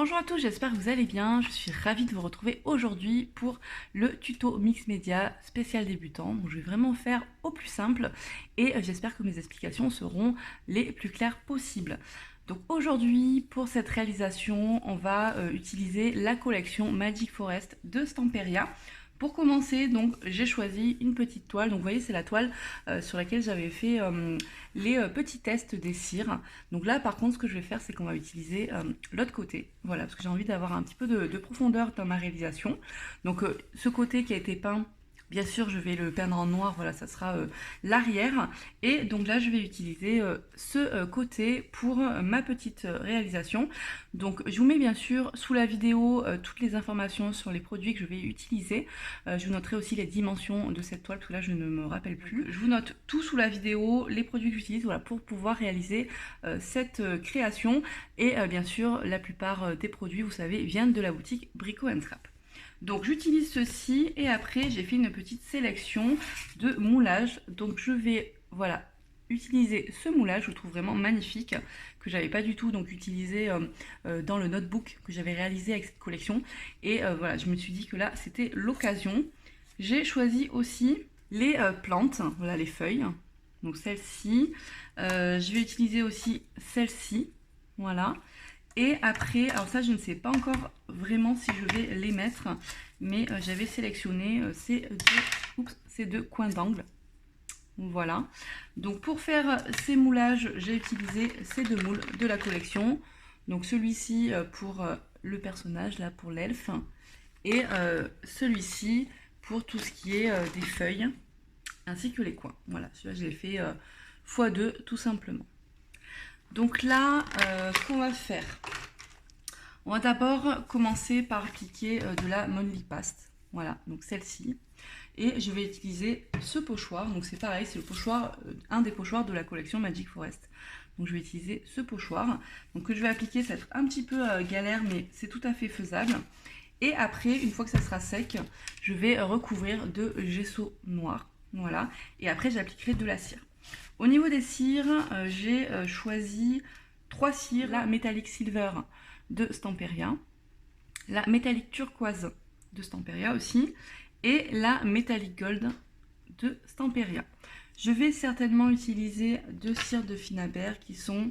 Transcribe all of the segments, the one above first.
Bonjour à tous, j'espère que vous allez bien. Je suis ravie de vous retrouver aujourd'hui pour le tuto mix média spécial débutant. Donc, je vais vraiment faire au plus simple et j'espère que mes explications seront les plus claires possibles. Donc aujourd'hui, pour cette réalisation, on va utiliser la collection Magic Forest de Stamperia. Pour commencer, donc j'ai choisi une petite toile. Donc vous voyez, c'est la toile sur laquelle j'avais fait les petits tests des cires. Donc là, par contre, ce que je vais faire, c'est qu'on va utiliser l'autre côté. Voilà, parce que j'ai envie d'avoir un petit peu de profondeur dans ma réalisation. Donc ce côté qui a été peint, bien sûr, je vais le peindre en noir, voilà, ça sera l'arrière. Et donc là, je vais utiliser ce côté pour ma petite réalisation. Donc je vous mets bien sûr sous la vidéo toutes les informations sur les produits que je vais utiliser. Je vous noterai aussi les dimensions de cette toile, parce que là, je ne me rappelle plus. Je vous note tout sous la vidéo, les produits que j'utilise, voilà, pour pouvoir réaliser cette création. Et bien sûr, la plupart des produits, vous savez, viennent de la boutique Brico & Scrap. Donc j'utilise ceci et après j'ai fait une petite sélection de moulages. Donc je vais voilà utiliser ce moulage, je le trouve vraiment magnifique, que j'avais pas du tout donc utilisé dans le notebook que j'avais réalisé avec cette collection. Et voilà, je me suis dit que là c'était l'occasion. J'ai choisi aussi les plantes, voilà les feuilles. Donc celle-ci, je vais utiliser aussi celle-ci, voilà. Et après, alors ça je ne sais pas encore vraiment si je vais les mettre, mais j'avais sélectionné ces deux coins d'angle. Voilà. Donc pour faire ces moulages, j'ai utilisé ces deux moules de la collection. Donc celui-ci pour le personnage, là pour l'elfe, et celui-ci pour tout ce qui est des feuilles, ainsi que les coins. Voilà, celui-là je l'ai fait x2 tout simplement. Donc là, qu'on va faire? On va d'abord commencer par appliquer de la Monly Paste. Voilà, donc celle-ci. Et je vais utiliser ce pochoir. Donc c'est pareil, c'est le pochoir, un des pochoirs de la collection Magic Forest. Donc je vais utiliser ce pochoir. Donc que je vais appliquer, ça va être un petit peu galère, mais c'est tout à fait faisable. Et après, une fois que ça sera sec, je vais recouvrir de gesso noir. Voilà. Et après, j'appliquerai de la cire. Au niveau des cires, j'ai choisi 3 cires, la Metallic Silver de Stamperia, la Metallic Turquoise de Stamperia aussi, et la Metallic Gold de Stamperia. Je vais certainement utiliser 2 cires de Finnabair qui sont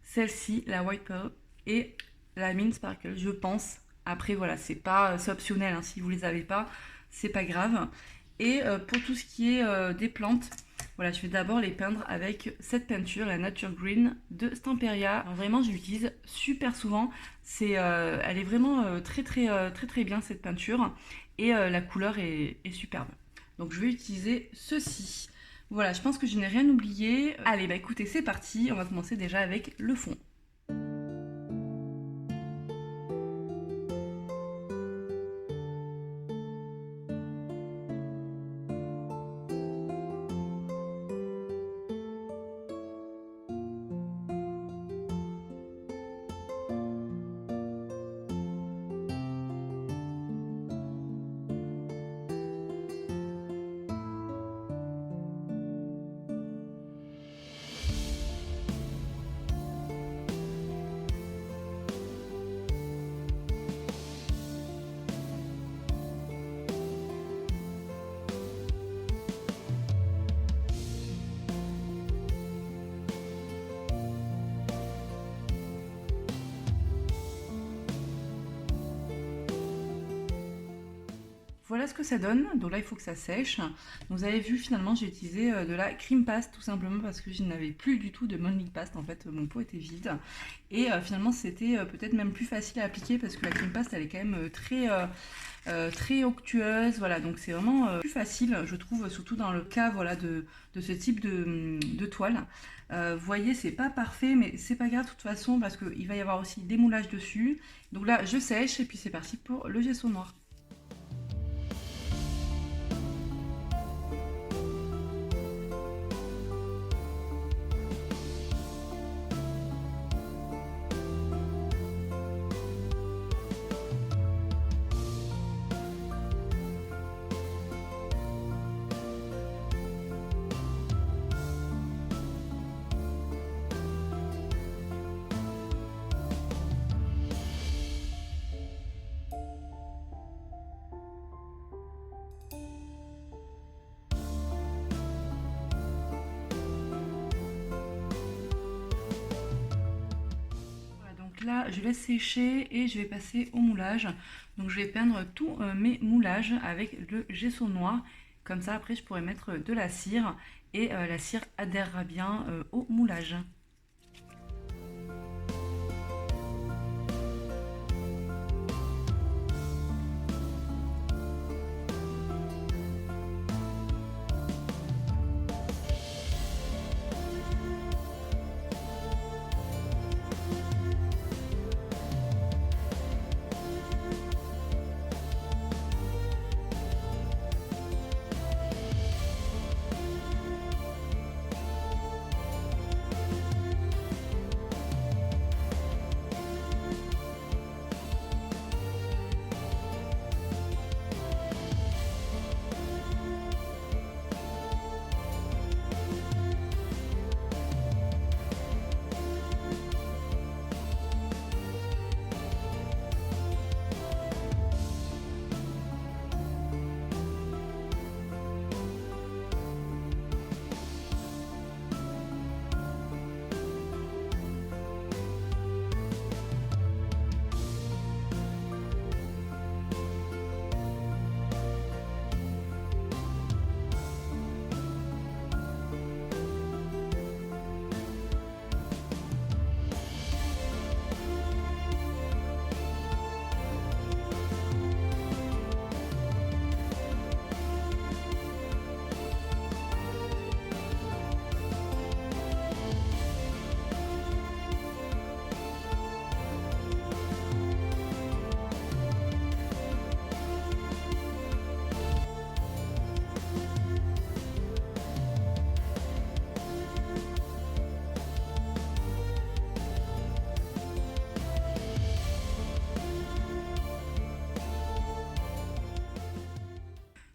celle-ci, la White Pearl, et la Mint Sparkle, je pense. Après, voilà, c'est optionnel, hein, si vous les avez pas, c'est pas grave. Et pour tout ce qui est des plantes, voilà, je vais d'abord les peindre avec cette peinture, la Nature Green de Stamperia. Alors vraiment, je l'utilise super souvent. Elle est vraiment très bien cette peinture. Et la couleur est superbe. Donc je vais utiliser ceci. Voilà, je pense que je n'ai rien oublié. Allez, bah écoutez, c'est parti. On va commencer déjà avec le fond. Voilà ce que ça donne. Donc là, il faut que ça sèche. Donc, vous avez vu, finalement, j'ai utilisé de la cream paste tout simplement parce que je n'avais plus du tout de Monly Paste. En fait, mon pot était vide. Et finalement, c'était peut-être même plus facile à appliquer parce que la cream paste, elle est quand même très onctueuse. Voilà, donc c'est vraiment plus facile, je trouve, surtout dans le cas voilà, de ce type de toile. Vous voyez, c'est pas parfait, mais c'est pas grave de toute façon parce qu'il va y avoir aussi des moulages dessus. Donc là, je sèche et puis c'est parti pour le gesso noir. là, je laisse sécher et je vais passer au moulage. Donc je vais peindre tous mes moulages avec le gesso noir. Comme ça, après, je pourrai mettre de la cire et la cire adhérera bien au moulage.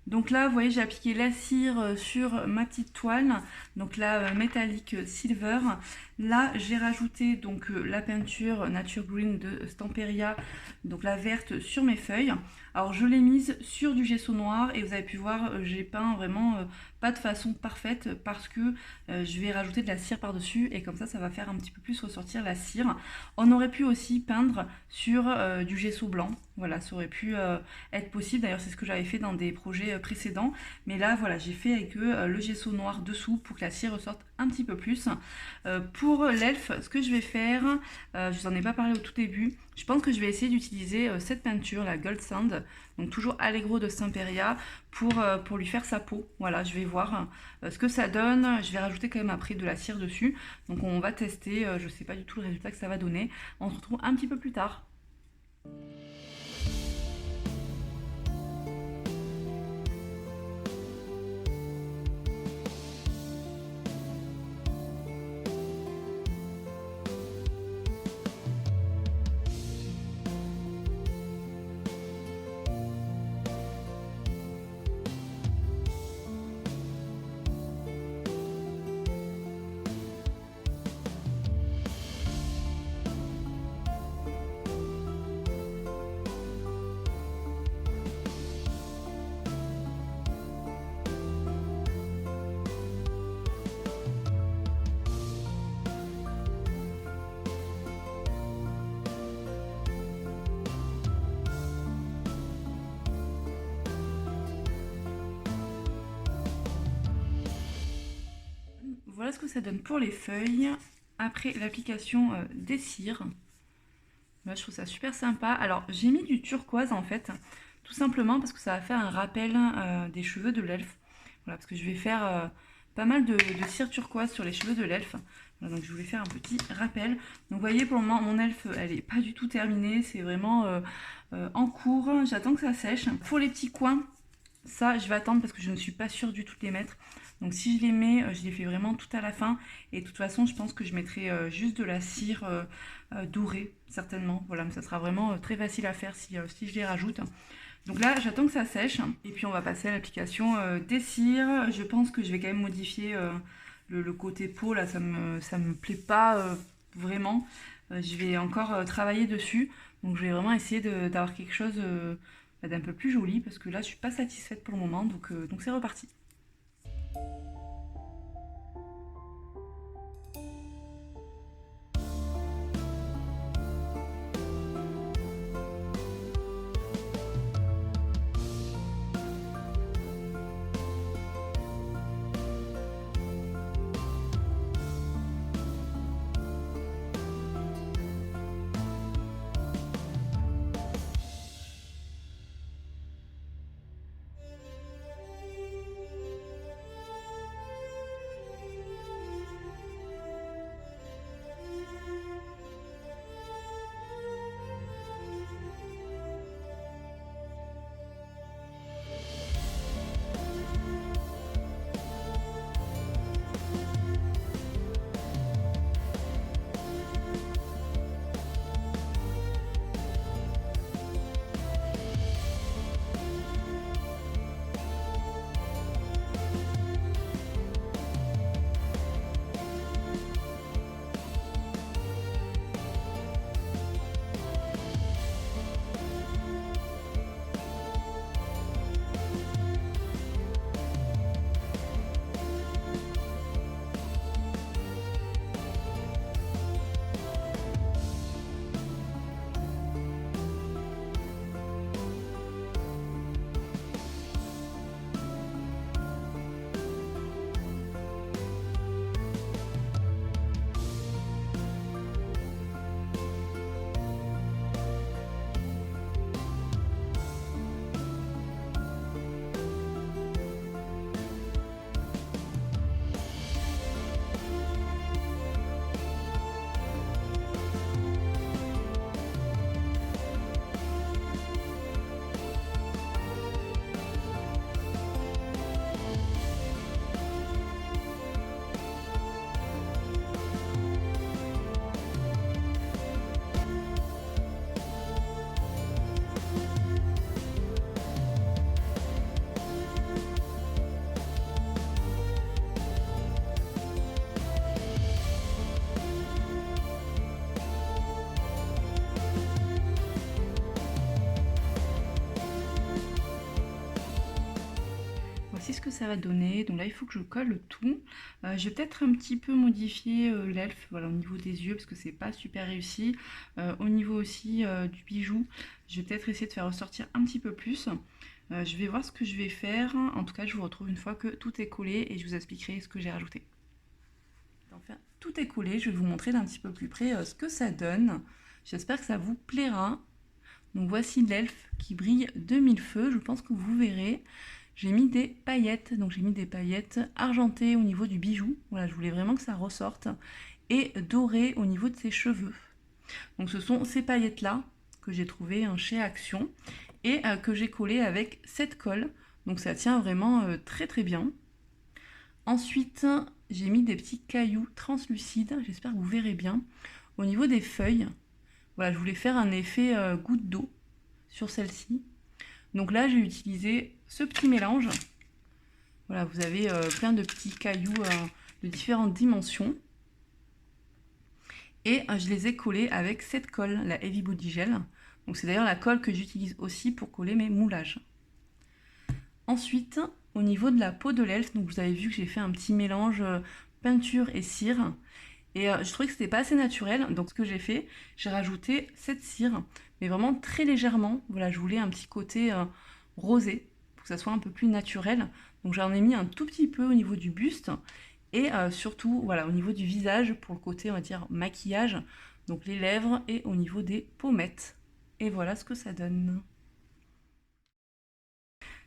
Donc là, vous voyez, j'ai appliqué la cire sur ma petite toile, donc la métallique silver. Là, j'ai rajouté donc la peinture Nature Green de Stamperia, donc la verte sur mes feuilles. Alors je l'ai mise sur du gesso noir et vous avez pu voir, j'ai peint vraiment pas de façon parfaite parce que je vais rajouter de la cire par-dessus et comme ça va faire un petit peu plus ressortir la cire. On aurait pu aussi peindre sur du gesso blanc, voilà, ça aurait pu être possible. D'ailleurs, c'est ce que j'avais fait dans des projets précédents, mais là, voilà, j'ai fait avec le gesso noir dessous pour que la cire ressorte un petit peu plus. Pour l'elfe, ce que je vais faire, je vous en ai pas parlé au tout début, je pense que je vais essayer d'utiliser cette peinture, la Gold Sand, donc toujours Allegro de Stamperia, pour lui faire sa peau. Voilà, je vais voir ce que ça donne. Je vais rajouter quand même après de la cire dessus. Donc on va tester, je sais pas du tout le résultat que ça va donner. On se retrouve un petit peu plus tard. Voilà ce que ça donne pour les feuilles après l'application des cires. Là, je trouve ça super sympa. Alors, j'ai mis du turquoise en fait, tout simplement parce que ça va faire un rappel des cheveux de l'elfe. Voilà, parce que je vais faire pas mal de cire turquoise sur les cheveux de l'elfe. Voilà, donc je voulais faire un petit rappel. Donc vous voyez, pour le moment, mon elfe, elle est pas du tout terminée. C'est vraiment en cours. J'attends que ça sèche. Pour les petits coins, ça, je vais attendre parce que je ne suis pas sûre du tout de les mettre. Donc si je les mets, je les fais vraiment tout à la fin. Et de toute façon, je pense que je mettrai juste de la cire dorée, certainement. Voilà, mais ça sera vraiment très facile à faire si je les rajoute. Donc là, j'attends que ça sèche. Et puis on va passer à l'application des cires. Je pense que je vais quand même modifier le côté peau. Là, ça me plaît pas vraiment. Je vais encore travailler dessus. Donc je vais vraiment essayer d'avoir quelque chose d'un peu plus joli. Parce que là, je suis pas satisfaite pour le moment. Donc c'est reparti. que ça va donner. Donc là, il faut que je colle tout. Je vais peut-être un petit peu modifier l'elfe, voilà, au niveau des yeux, parce que c'est pas super réussi. Au niveau aussi du bijou, je vais peut-être essayer de faire ressortir un petit peu plus. Je vais voir ce que je vais faire. En tout cas, je vous retrouve une fois que tout est collé et je vous expliquerai ce que j'ai rajouté. Enfin, tout est collé, je vais vous montrer d'un petit peu plus près ce que ça donne. J'espère que ça vous plaira. Donc voici l'elfe qui brille de mille feux, je pense que vous verrez. J'ai mis des paillettes, donc j'ai mis des paillettes argentées au niveau du bijou. Voilà, je voulais vraiment que ça ressorte. Et doré au niveau de ses cheveux. Donc ce sont ces paillettes-là que j'ai trouvées chez Action et que j'ai collées avec cette colle. Donc ça tient vraiment très très bien. Ensuite, j'ai mis des petits cailloux translucides, j'espère que vous verrez bien. Au niveau des feuilles, voilà, je voulais faire un effet goutte d'eau sur celle-ci. Donc là, j'ai utilisé ce petit mélange. Voilà, vous avez plein de petits cailloux de différentes dimensions. Et je les ai collés avec cette colle, la Heavy Body Gel. Donc c'est d'ailleurs la colle que j'utilise aussi pour coller mes moulages. Ensuite, au niveau de la peau de l'elfe, donc vous avez vu que j'ai fait un petit mélange peinture et cire. Et je trouvais que c'était pas assez naturel, donc ce que j'ai fait, j'ai rajouté cette cire, mais vraiment très légèrement. Voilà, je voulais un petit côté rosé, pour que ça soit un peu plus naturel. Donc j'en ai mis un tout petit peu au niveau du buste, et surtout, voilà, au niveau du visage, pour le côté, on va dire, maquillage, donc les lèvres, et au niveau des pommettes. Et voilà ce que ça donne.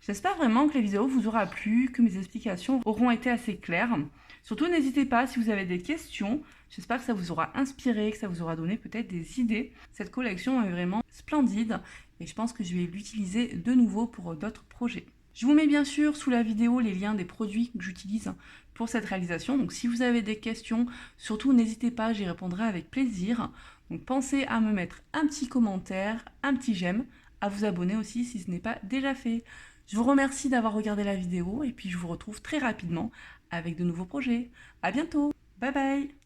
J'espère vraiment que la vidéo vous aura plu, que mes explications auront été assez claires. Surtout, n'hésitez pas si vous avez des questions. J'espère que ça vous aura inspiré, que ça vous aura donné peut-être des idées. Cette collection est vraiment splendide et je pense que je vais l'utiliser de nouveau pour d'autres projets. Je vous mets bien sûr sous la vidéo les liens des produits que j'utilise pour cette réalisation. Donc si vous avez des questions, surtout n'hésitez pas, j'y répondrai avec plaisir. Donc pensez à me mettre un petit commentaire, un petit j'aime, à vous abonner aussi si ce n'est pas déjà fait. Je vous remercie d'avoir regardé la vidéo et puis je vous retrouve très rapidement avec de nouveaux projets. À bientôt. Bye bye.